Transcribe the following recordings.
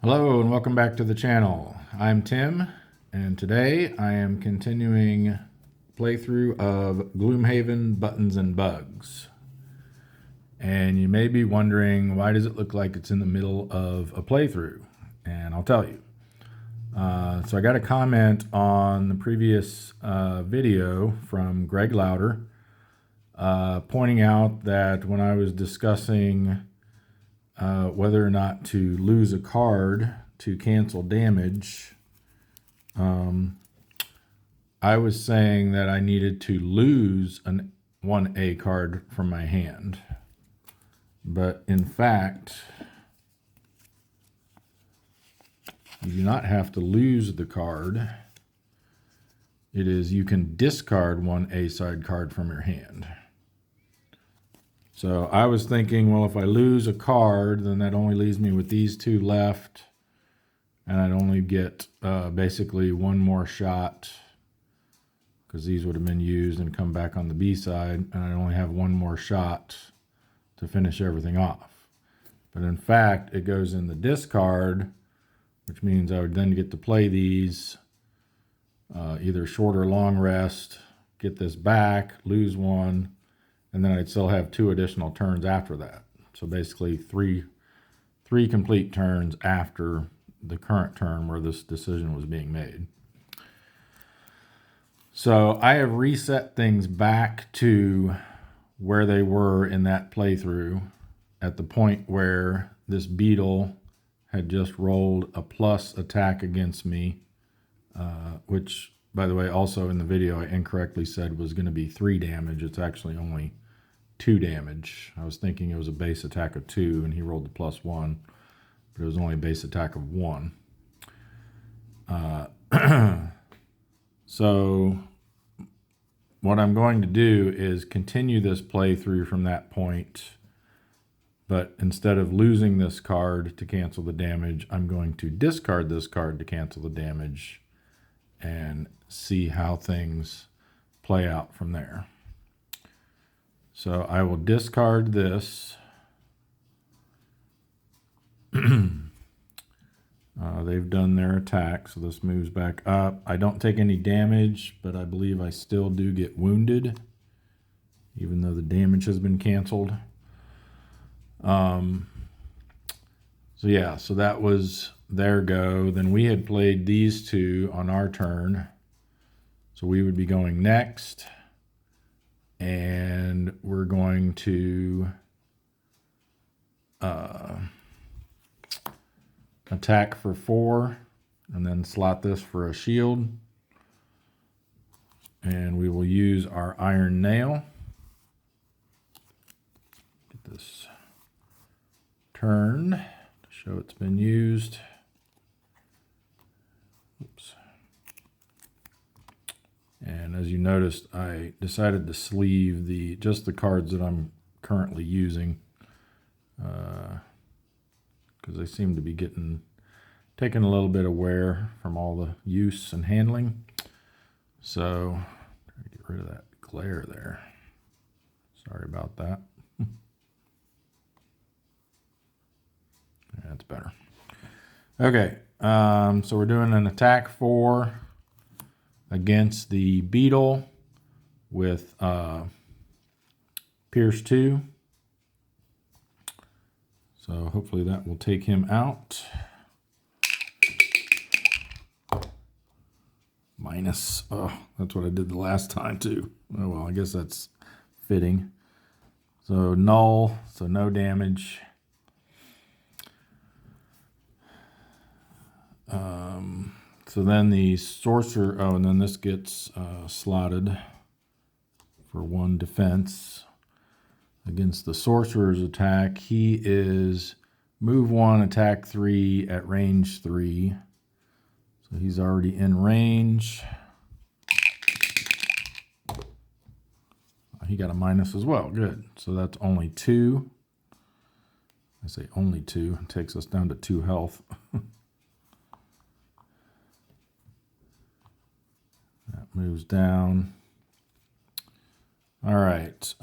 Hello and welcome back to the channel. I'm Tim, and today I am continuing playthrough of Gloomhaven Buttons and Bugs. And you may be wondering, why does it look like it's in the middle of a playthrough? And I'll tell you. So I got a comment on the previous video from Greg Lauder pointing out that when I was discussing whether or not to lose a card to cancel damage, I was saying that I needed to lose an 1A card from my hand. But in fact, you do not have to lose the card. It is you can discard one A-side card from your hand. So I was thinking, well, if I lose a card, then that only leaves me with these two left. And I'd only get basically one more shot, because these would have been used and come back on the B side. And I'd only have one more shot to finish everything off. But in fact, it goes in the discard, which means I would then get to play these either short or long rest, get this back, lose one, and then I'd still have 2 additional turns after that. So basically three complete turns after the current turn where this decision was being made. So I have reset things back to where they were in that playthrough at the point where this beetle had just rolled a plus attack against me, which, by the way, also in the video I incorrectly said was going to be 3 damage. It's actually only 2 damage. I was thinking it was a base attack of 2 and he rolled the +1, but it was only a base attack of 1. So what I'm going to do is continue this playthrough from that point, but instead of losing this card to cancel the damage, I'm going to discard this card to cancel the damage and see how things play out from there. So I will discard this. They've done their attack, so this moves back up. I don't take any damage, but I believe I still do get wounded, even though the damage has been canceled. So yeah, so that was their go. Then we had played these two on our turn. So we would be going next. And we're going to attack for 4 and then slot this for a shield. And we will use our iron nail. Get this turn to show it's been used. Oops. And as you noticed, I decided to sleeve just the cards that I'm currently using, because they seem to be taking a little bit of wear from all the use and handling. So try to get rid of that glare there. Sorry about that. That's better. Okay, so we're doing an attack 4 against the beetle with Pierce 2. So hopefully that will take him out. Minus, oh, that's what I did the last time too. Oh well, I guess that's fitting. So null, so no damage. So then the sorcerer, oh, and then this gets slotted for 1 defense. Against the sorcerer's attack, he is move 1, attack 3 at range 3. So he's already in range. He got a minus as well, good. So that's only 2. I say only 2, it takes us down to 2 health. That moves down. All right.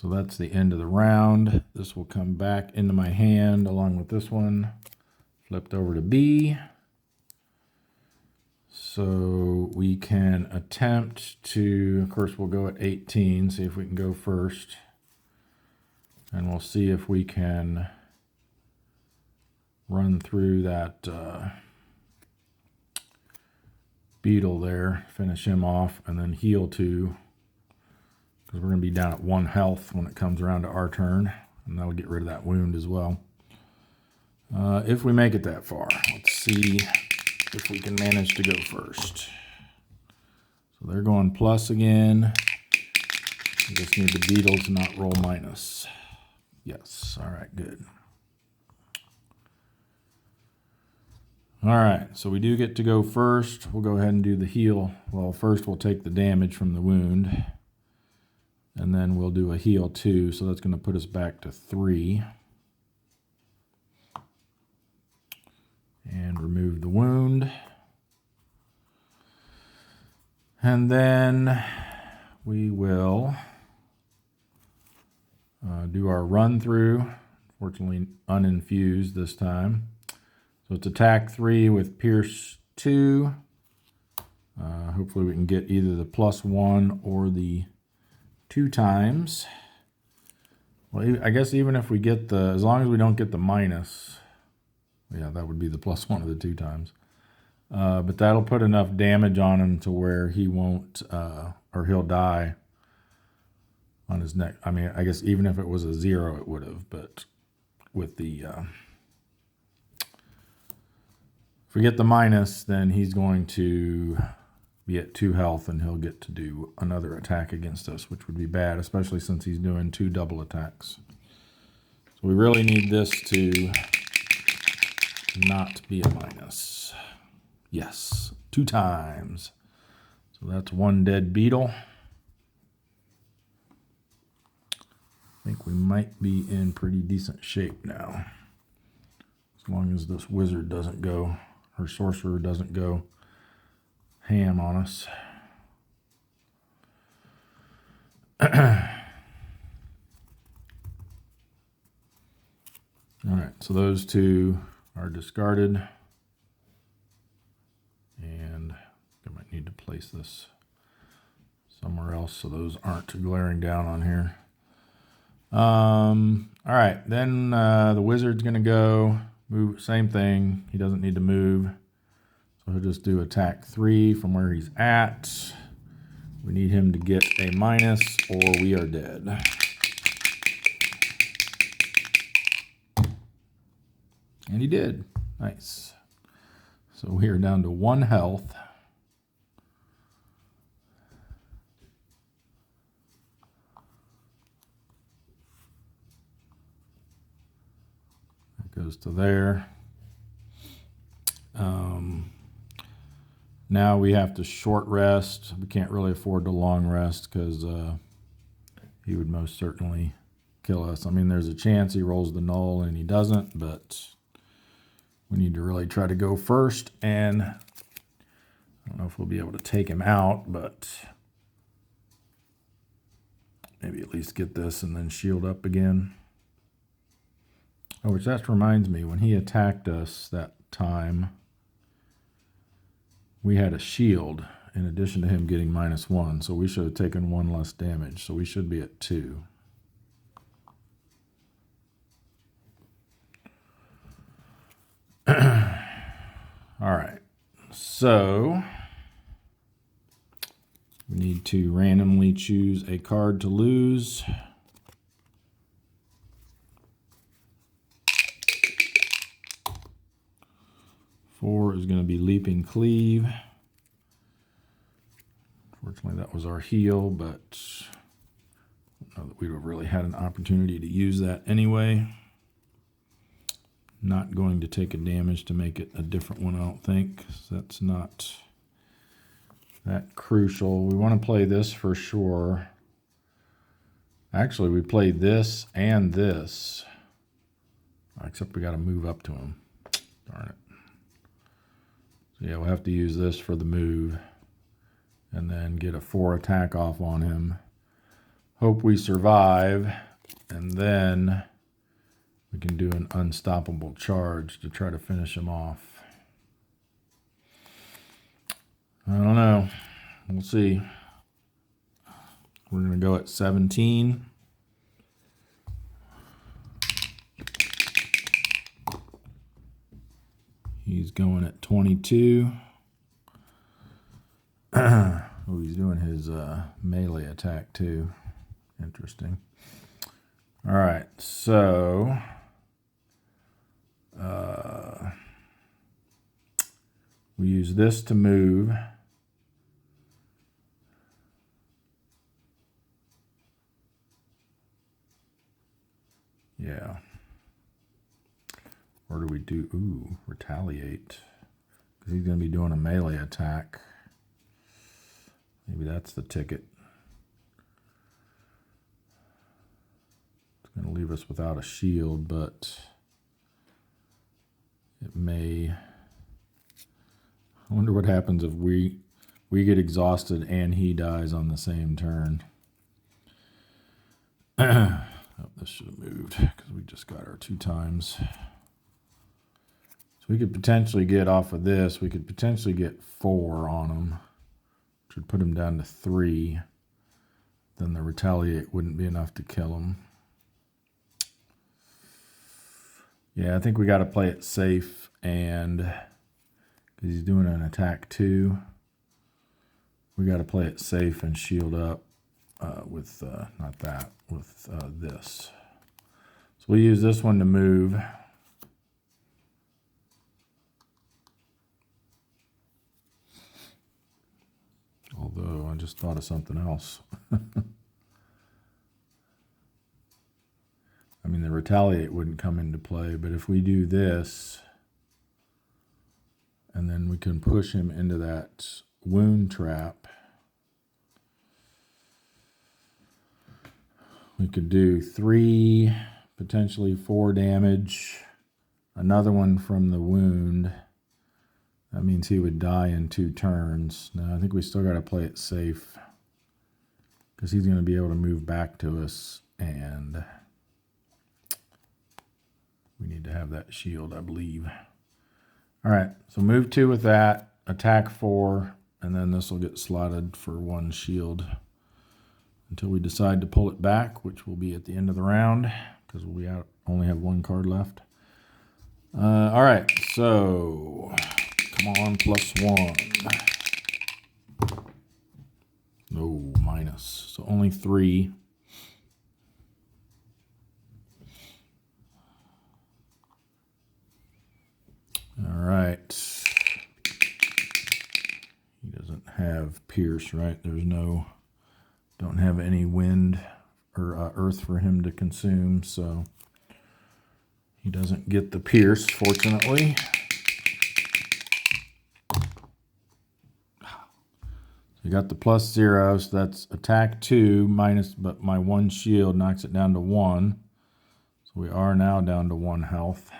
So that's the end of the round. This will come back into my hand along with this one. Flipped over to B. So we can attempt to, of course, we'll go at 18, see if we can go first. And we'll see if we can run through that beetle there, finish him off, and then heal 2. Because we're going to be down at 1 health when it comes around to our turn. And that'll get rid of that wound as well. If we make it that far, let's see if we can manage to go first. So they're going plus again. We just need the beetle to not roll minus. Yes, all right, good. All right, so we do get to go first. We'll go ahead and do the heal. Well, first we'll take the damage from the wound. And then we'll do a heal 2, so that's going to put us back to 3. And remove the wound. And then we will do our run through. Fortunately, uninfused this time. So it's attack 3 with pierce 2. Hopefully we can get either the +1 or the 2 times. Well, I guess even if we get the, as long as we don't get the minus, yeah, that would be the +1 of the 2 times. But that'll put enough damage on him to where he won't, or he'll die on his neck. I mean, I guess even if it was a 0, it would have, but with the, if we get the minus, then he's going to be at 2 health and he'll get to do another attack against us, which would be bad, especially since he's doing 2 double attacks. So we really need this to not be a minus. Yes, 2 times. So that's 1 dead beetle. I think we might be in pretty decent shape now. As long as this wizard doesn't go, or sorcerer doesn't go ham on us. All right, so those 2 are discarded. And I might need to place this somewhere else so those aren't glaring down on here. All right, then the wizard's going to go move, same thing. He doesn't need to move. So he'll just do attack 3 from where he's at. We need him to get a minus or we are dead. And he did. Nice. So we are down to 1 health. That goes to there. Now we have to short rest. We can't really afford to long rest because he would most certainly kill us. I mean, there's a chance he rolls the null and he doesn't, but we need to really try to go first. And I don't know if we'll be able to take him out, but maybe at least get this and then shield up again. Oh, which that reminds me, when he attacked us that time, we had a shield in addition to him getting -1, so we should have taken 1 less damage, so we should be at 2. All right, so we need to randomly choose a card to lose. Four is going to be Leaping Cleave. Fortunately, that was our heal, but I don't know that we would have really had an opportunity to use that anyway. Not going to take a damage to make it a different one, I don't think. So that's not that crucial. We want to play this for sure. Actually, we played this and this. Except we got to move up to him. Darn it. So yeah, we'll have to use this for the move. And then get a 4 attack off on him. hope we survive, and then we can do an unstoppable charge to try to finish him off. I don't know. We'll see. We're going to go at 17. He's going at 22. Oh, he's doing his melee attack too. Interesting. All right, so we use this to move. Yeah. Or do we do, retaliate? Because he's going to be doing a melee attack. Maybe that's the ticket. It's going to leave us without a shield, but it may. I wonder what happens if we get exhausted and he dies on the same turn. Oh, this should have moved because we just got our 2 times. So we could potentially get off of this. We could potentially get 4 on him, which would put him down to 3. Then the retaliate wouldn't be enough to kill him. Yeah, I think we got to play it safe, and because he's doing an attack too, we got to play it safe and shield up with not that, with this. So we use this one to move. Although I just thought of something else. I mean, the retaliate wouldn't come into play, but if we do this, and then we can push him into that wound trap, we could do 3, potentially 4 damage, another one from the wound. That means he would die in 2 turns. Now, I think we still got to play it safe because he's going to be able to move back to us, and we need to have that shield, I believe. All right, so move 2 with that, attack 4, and then this will get slotted for 1 shield until we decide to pull it back, which will be at the end of the round because we only have 1 card left. All right, so come on, +1. No, minus. So only 3. All right. He doesn't have pierce, right? There's no, don't have any wind or earth for him to consume, so he doesn't get the pierce, fortunately. So you got the +0, so that's attack 2 minus, but my 1 shield knocks it down to 1. So we are now down to 1 health.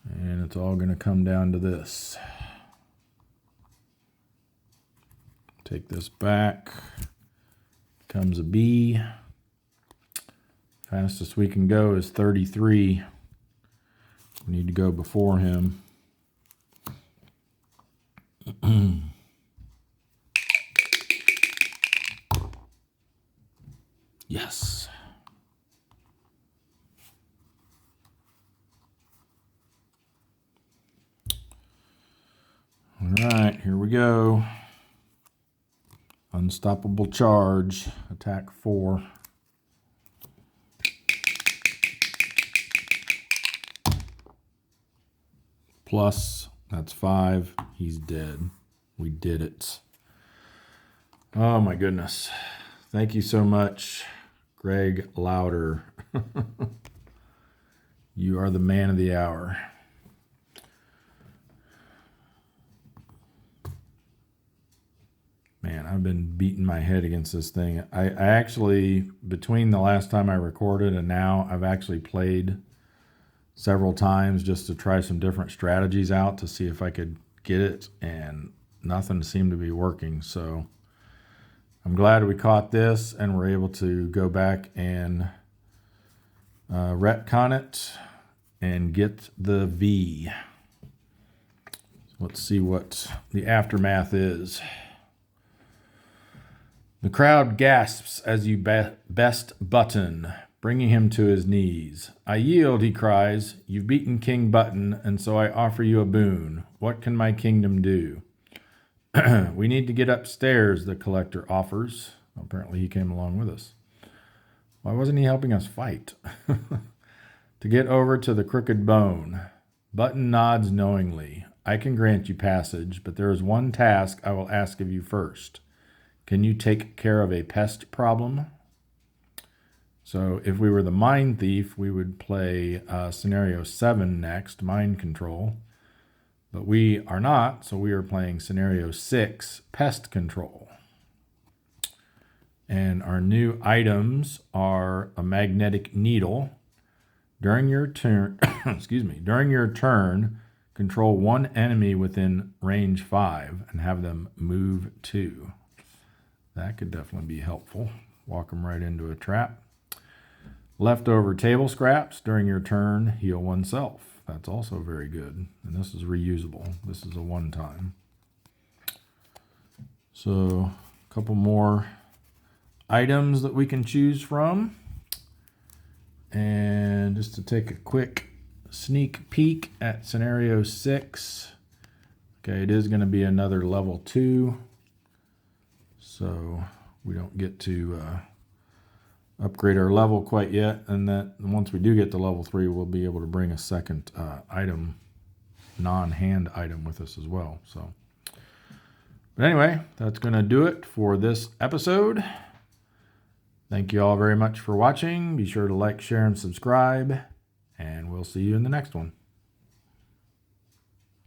And it's all going to come down to this. Take this back. Comes a B. Fastest we can go is 33. We need to go before him. Yes. All right, here we go. Unstoppable charge, attack 4. Plus, that's 5. He's dead. We did it. Oh my goodness. Thank you so much, Greg Louder. You are the man of the hour. Man, I've been beating my head against this thing. I actually, between the last time I recorded and now, I've actually played several times just to try some different strategies out to see if I could get it, and nothing seemed to be working. So I'm glad we caught this and we're able to go back and retcon it and get the V. Let's see what the aftermath is. The crowd gasps as you best Button, bringing him to his knees. I yield, he cries. You've beaten King Button, and so I offer you a boon. What can my kingdom do? We need to get upstairs, the collector offers. Apparently he came along with us. Why wasn't he helping us fight? To get over to the crooked bone. Button nods knowingly. I can grant you passage, but there is one task I will ask of you first. Can you take care of a pest problem? So if we were the Mind Thief, we would play Scenario 7 next, Mind Control. But we are not, so we are playing Scenario 6, Pest Control. And our new items are a magnetic needle. During your turn, during your turn, control one enemy within range 5 and have them move 2. That could definitely be helpful. Walk them right into a trap. Leftover table scraps during your turn, heal oneself. That's also very good. And this is reusable. This is a one-time. So a couple more items that we can choose from. And just to take a quick sneak peek at Scenario 6. Okay, it is going to be another level 2. So we don't get to upgrade our level quite yet, and that once we do get to level 3, we'll be able to bring a second item, non-hand item with us as well. So, but anyway, that's going to do it for this episode. Thank you all very much for watching. Be sure to like, share, and subscribe, and we'll see you in the next one.